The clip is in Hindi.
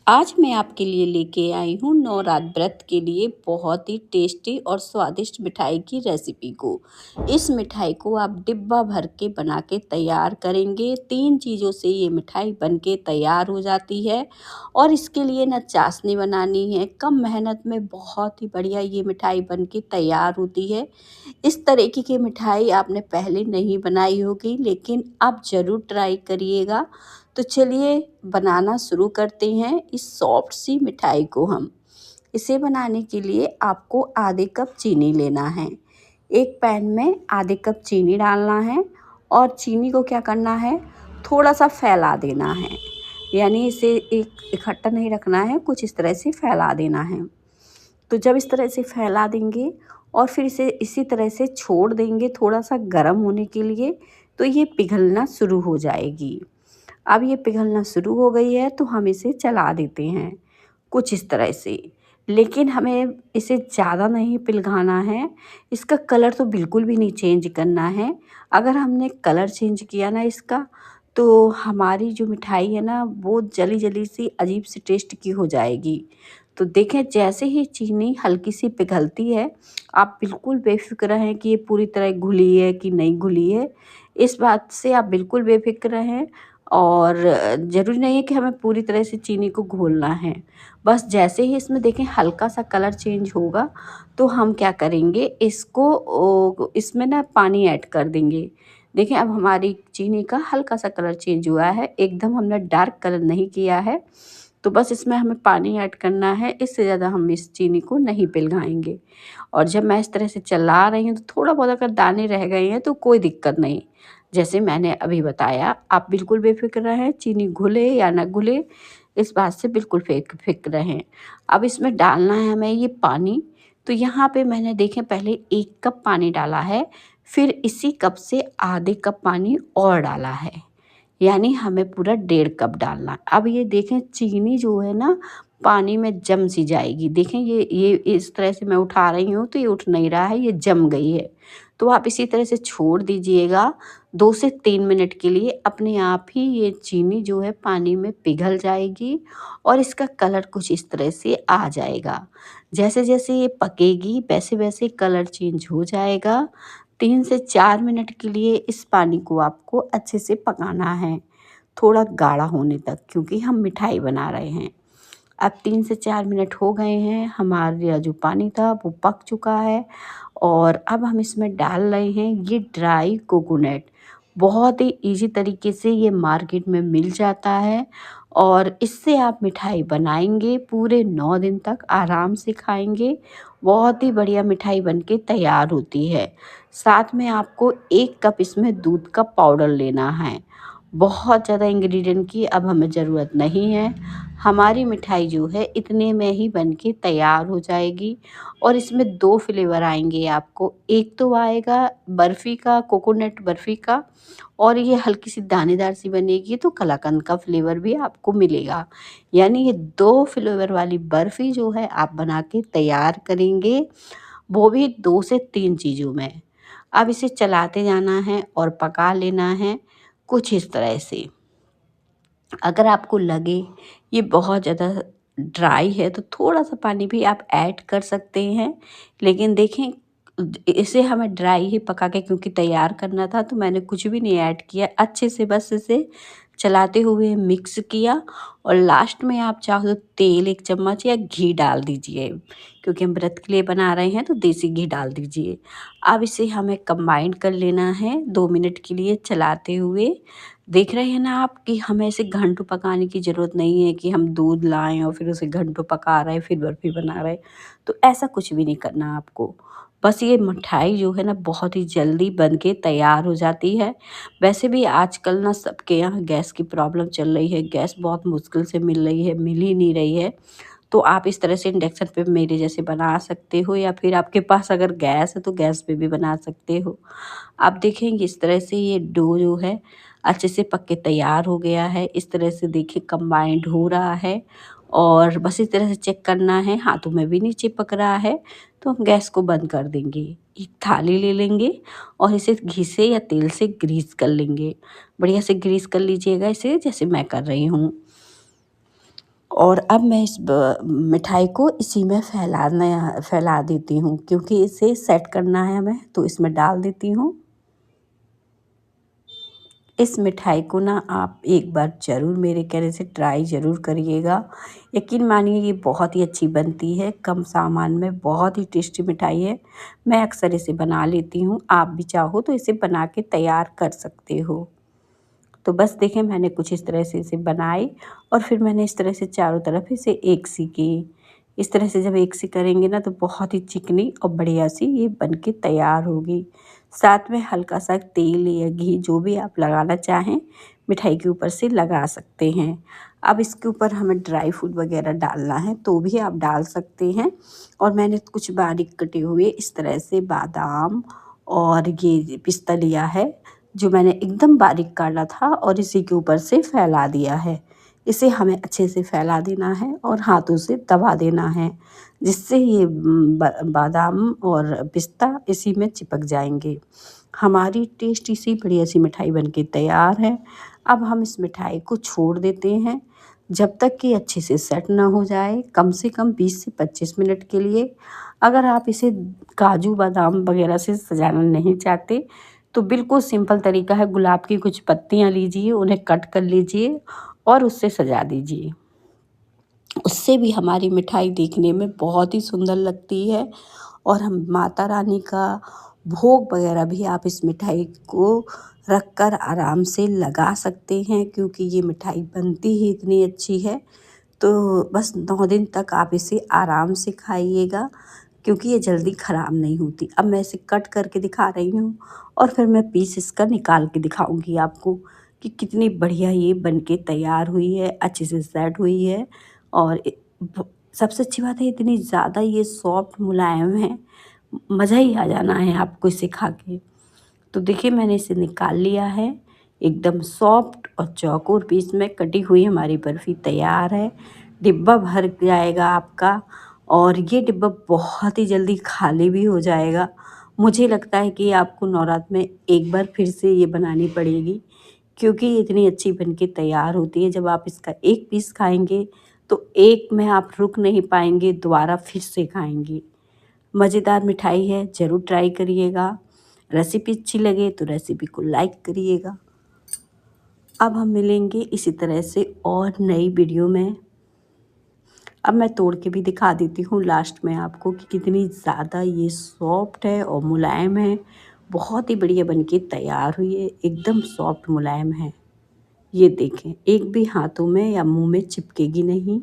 आज मैं आपके लिए लेके आई हूँ नवरात्र व्रत के लिए बहुत ही टेस्टी और स्वादिष्ट मिठाई की रेसिपी को। इस मिठाई को आप डिब्बा भर के बना के तैयार करेंगे। 3 चीज़ों से ये मिठाई बन के तैयार हो जाती है और इसके लिए ना चाशनी बनानी है, कम मेहनत में बहुत ही बढ़िया ये मिठाई बन के तैयार होती है। इस तरीके की मिठाई आपने पहले नहीं बनाई होगी, लेकिन आप ज़रूर ट्राई करिएगा। तो चलिए बनाना शुरू करते हैं इस सॉफ्ट सी मिठाई को हम। इसे बनाने के लिए आपको आधे कप चीनी लेना है। एक पैन में आधे कप चीनी डालना है और चीनी को क्या करना है, थोड़ा सा फैला देना है। यानी इसे एक इकट्ठा नहीं रखना है, कुछ इस तरह से फैला देना है। तो जब इस तरह से फैला देंगे और फिर इसे इसी तरह से छोड़ देंगे थोड़ा सा गर्म होने के लिए, तो ये पिघलना शुरू हो जाएगी। अब ये पिघलना शुरू हो गई है तो हम इसे चला देते हैं कुछ इस तरह से। लेकिन हमें इसे ज़्यादा नहीं पिघलाना है, इसका कलर तो बिल्कुल भी नहीं चेंज करना है। अगर हमने कलर चेंज किया ना इसका, तो हमारी जो मिठाई है ना वो जली जली सी अजीब सी टेस्ट की हो जाएगी। तो देखें, जैसे ही चीनी हल्की सी पिघलती है, आप बिल्कुल बेफ़िक्र रहें कि ये पूरी तरह घुली है कि नहीं घुली है। इस बात से आप बिल्कुल बेफ़िक्र रहें। और ज़रूरी नहीं है कि हमें पूरी तरह से चीनी को घोलना है। बस जैसे ही इसमें देखें हल्का सा कलर चेंज होगा, तो हम क्या करेंगे, इसमें ना पानी ऐड कर देंगे। देखें, अब हमारी चीनी का हल्का सा कलर चेंज हुआ है, एकदम हमने डार्क कलर नहीं किया है। तो बस इसमें हमें पानी ऐड करना है, इससे ज़्यादा हम इस चीनी को नहीं पिघलाएंगे। और जब मैं इस तरह से चला रही हूँ तो थोड़ा बहुत अगर दाने रह गए हैं तो कोई दिक्कत नहीं। जैसे मैंने अभी बताया, आप बिल्कुल बेफ़िक्र रहें, चीनी घुले या ना घुले इस बात से बिल्कुल फ़िक्र रहें। अब इसमें डालना है हमें ये पानी। तो यहाँ पे मैंने देखें पहले 1 कप पानी डाला है, फिर इसी कप से आधे कप पानी और डाला है। यानी हमें पूरा 1.5 कप डालना है। अब ये देखें चीनी जो है ना पानी में जम सी जाएगी। देखें ये इस तरह से मैं उठा रही हूँ तो ये उठ नहीं रहा है, ये जम गई है। तो आप इसी तरह से छोड़ दीजिएगा 2 से 3 मिनट के लिए। अपने आप ही ये चीनी जो है पानी में पिघल जाएगी और इसका कलर कुछ इस तरह से आ जाएगा। जैसे जैसे ये पकेगी वैसे वैसे कलर चेंज हो जाएगा। 3 से 4 मिनट के लिए इस पानी को आपको अच्छे से पकाना है, थोड़ा गाढ़ा होने तक, क्योंकि हम मिठाई बना रहे हैं। अब 3 से 4 मिनट हो गए हैं, हमारा जो पानी था वो पक चुका है और अब हम इसमें डाल रहे हैं ये ड्राई कोकोनट। बहुत ही ईज़ी तरीके से ये मार्केट में मिल जाता है और इससे आप मिठाई बनाएंगे, पूरे 9 दिन तक आराम से खाएंगे। बहुत ही बढ़िया मिठाई बनके तैयार होती है। साथ में आपको 1 कप इसमें दूध का पाउडर लेना है। बहुत ज़्यादा इंग्रेडिएंट की अब हमें ज़रूरत नहीं है। हमारी मिठाई जो है इतने में ही बनके तैयार हो जाएगी और इसमें 2 फ्लेवर आएंगे आपको। एक तो आएगा बर्फ़ी का, कोकोनट बर्फ़ी का, और ये हल्की सी दानेदार सी बनेगी तो कलाकंद का फ्लेवर भी आपको मिलेगा। यानी ये 2 फ्लेवर वाली बर्फ़ी जो है आप बना के तैयार करेंगे, वो भी 2 से 3 चीज़ों में। अब इसे चलाते जाना है और पका लेना है कुछ इस तरह से। अगर आपको लगे ये बहुत ज़्यादा ड्राई है तो थोड़ा सा पानी भी आप ऐड कर सकते हैं। लेकिन देखें, इसे हमें ड्राई ही पका के क्योंकि तैयार करना था, तो मैंने कुछ भी नहीं ऐड किया। अच्छे से बस इसे चलाते हुए मिक्स किया और लास्ट में आप चाहो तो तेल 1 चम्मच या घी डाल दीजिए, क्योंकि हम व्रत के लिए बना रहे हैं तो देसी घी डाल दीजिए। अब इसे हमें कंबाइन कर लेना है 2 मिनट के लिए चलाते हुए। देख रहे हैं ना आप कि हमें इसे घंटों पकाने की ज़रूरत नहीं है कि हम दूध लाएं और फिर उसे घंटों पका रहे हैं फिर बर्फ़ी बना रहे हैं। तो ऐसा कुछ भी नहीं करना आपको। बस ये मिठाई जो है ना बहुत ही जल्दी बन के तैयार हो जाती है। वैसे भी आजकल ना सबके यहाँ गैस की प्रॉब्लम चल रही है, गैस बहुत मुश्किल से मिल रही है, मिल ही नहीं रही है। तो आप इस तरह से इंडक्शन पे मेरे जैसे बना सकते हो, या फिर आपके पास अगर गैस है तो गैस पे भी बना सकते हो। आप देखेंगे इस तरह से ये डो जो है अच्छे से पक के तैयार हो गया है। इस तरह से देखिए कंबाइंड हो रहा है और बस इस तरह से चेक करना है, हाथों में भी नहीं चिपक रहा है तो हम गैस को बंद कर देंगे। एक थाली ले लेंगे और इसे घी से या तेल से ग्रीस कर लेंगे। बढ़िया से ग्रीस कर लीजिएगा इसे, जैसे मैं कर रही हूँ। और अब मैं इस मिठाई को इसी में फैला देती हूँ, क्योंकि इसे सेट करना है हमें, तो इसमें डाल देती हूँ। इस मिठाई को ना आप एक बार ज़रूर मेरे कहने से ट्राई ज़रूर करिएगा। यकीन मानिए ये बहुत ही अच्छी बनती है, कम सामान में बहुत ही टेस्टी मिठाई है। मैं अक्सर इसे बना लेती हूँ, आप भी चाहो तो इसे बना के तैयार कर सकते हो। तो बस देखें, मैंने कुछ इस तरह से इसे बनाई और फिर मैंने इस तरह से चारों तरफ इसे एक सी की। इस तरह से जब एक सी करेंगे ना, तो बहुत ही चिकनी और बढ़िया सी ये बन के तैयार होगी। साथ में हल्का सा तेल या घी जो भी आप लगाना चाहें मिठाई के ऊपर से लगा सकते हैं। अब इसके ऊपर हमें ड्राई फ्रूट वगैरह डालना है तो भी आप डाल सकते हैं। और मैंने कुछ बारीक कटे हुए इस तरह से बादाम और ये पिस्ता लिया है, जो मैंने एकदम बारीक काटा था और इसी के ऊपर से फैला दिया है। इसे हमें अच्छे से फैला देना है और हाथों से दबा देना है, जिससे ये बादाम और पिस्ता इसी में चिपक जाएंगे। हमारी टेस्टी सी बढ़िया सी मिठाई बनके तैयार है। अब हम इस मिठाई को छोड़ देते हैं जब तक कि अच्छे से सेट ना हो जाए, कम से कम 20 से 25 मिनट के लिए। अगर आप इसे काजू बादाम वगैरह से सजाना नहीं चाहते तो बिल्कुल सिंपल तरीका है, गुलाब की कुछ पत्तियाँ लीजिए, उन्हें कट कर लीजिए और उससे सजा दीजिए। उससे भी हमारी मिठाई देखने में बहुत ही सुंदर लगती है। और हम माता रानी का भोग वगैरह भी आप इस मिठाई को रख कर आराम से लगा सकते हैं, क्योंकि ये मिठाई बनती ही इतनी अच्छी है। तो बस 9 दिन तक आप इसे आराम से खाइएगा, क्योंकि ये जल्दी ख़राब नहीं होती। अब मैं इसे कट करके दिखा रही हूँ और फिर मैं पीस इसका निकाल के दिखाऊंगी आपको कि कितनी बढ़िया ये बन के तैयार हुई है, अच्छे से सेट हुई है। और सबसे अच्छी बात है, इतनी ज़्यादा ये सॉफ्ट मुलायम है, मज़ा ही आ जाना है आपको इसे खा के। तो देखिए, मैंने इसे निकाल लिया है, एकदम सॉफ्ट और चौकोर पीस में कटी हुई हमारी बर्फ़ी तैयार है। डिब्बा भर जाएगा आपका और ये डिब्बा बहुत ही जल्दी खाली भी हो जाएगा। मुझे लगता है कि आपको नवरात्र में एक बार फिर से ये बनानी पड़ेगी, क्योंकि ये इतनी अच्छी बन के तैयार होती है। जब आप इसका एक पीस खाएंगे तो एक में आप रुक नहीं पाएंगे, दोबारा फिर से खाएंगे। मज़ेदार मिठाई है, ज़रूर ट्राई करिएगा। रेसिपी अच्छी लगे तो रेसिपी को लाइक करिएगा। अब हम मिलेंगे इसी तरह से और नई वीडियो में। अब मैं तोड़ के भी दिखा देती हूँ लास्ट में आपको कि कितनी ज़्यादा ये सॉफ्ट है और मुलायम है। बहुत ही बढ़िया बन के तैयार हुई है, एकदम सॉफ्ट मुलायम है। ये देखें, एक भी हाथों में या मुंह में चिपकेगी नहीं।